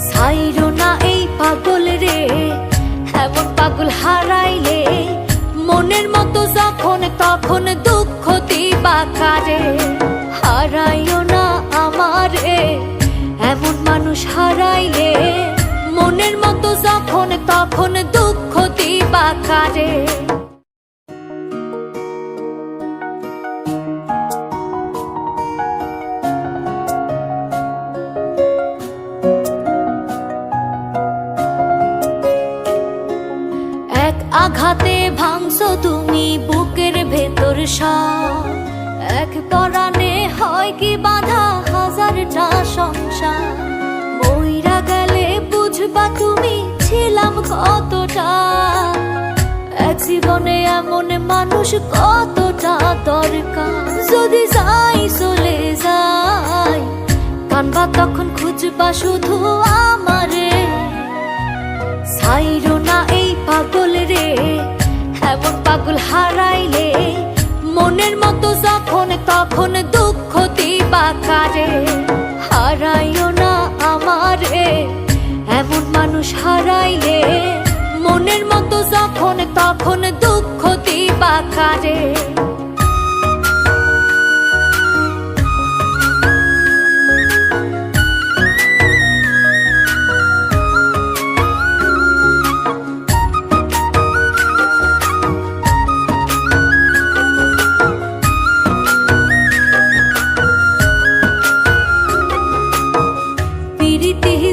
ছাইরো না এই পাগল রে, এমন পাগল হারাইলে মনের মতো যখন তখন দুঃখ দিবা কারে। হারাইও না আমারে, এমন মানুষ হারাইলে মনের মতো যখন তখন দুঃখ দিবা কারে। এক আঘাতে ভাঙছো তুমি বুকের ভেতর সব, এক পরাণে হয় কি বাঁধা হাজারটা সংসার। মইরা গেলে বুঝবা তুমি ছিলাম কতটা, এক জীবনে এমন মানুষ কতটা দরকার। যদি যাই চলে যাই কানবা তখন খুঁজবা শুধু আমারে। ছাইরো না এই পাগল রে, এমন পাগল হারাইলে মনের মতো যখন তখন দুঃখ দিবা কারে। হারাইও না আমারে, এমন মানুষ হারাইলে মনের মতো যখন তখন দুঃখ দিবা কারে।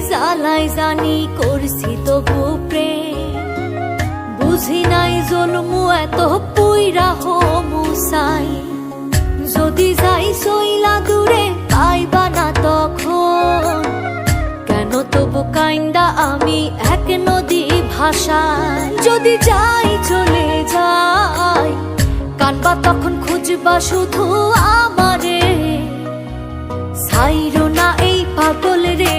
জ্বালাই জানি করছি তবু প্রেম, বুঝি নাই জন্মু এত পুইরা হমু চাই। যদি যাই সইলা দূরে পাইবা না তখন, কেন তবু কাইন্দা আমি এক নদী ভাষায়। যদি যাই চলে যাই কানবা তখন খুঁজবা শুধু আমারে। ছাইরো না এই পাগল রে,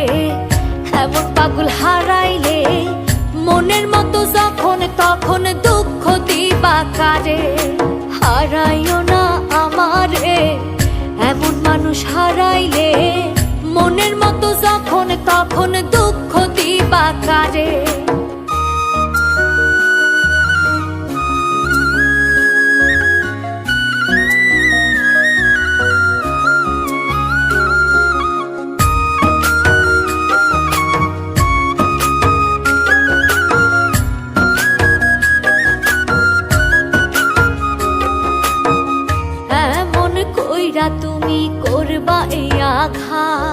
এমন পাগল হারাইলে মনের মতো যখন তখন দুঃখ দিবা কারে। হারাইও না আমারে, এমন মানুষ হারাইলে মনের মতো যখন তখন দুঃখ দিবা কারে। তুমি করবা এই আঘাত,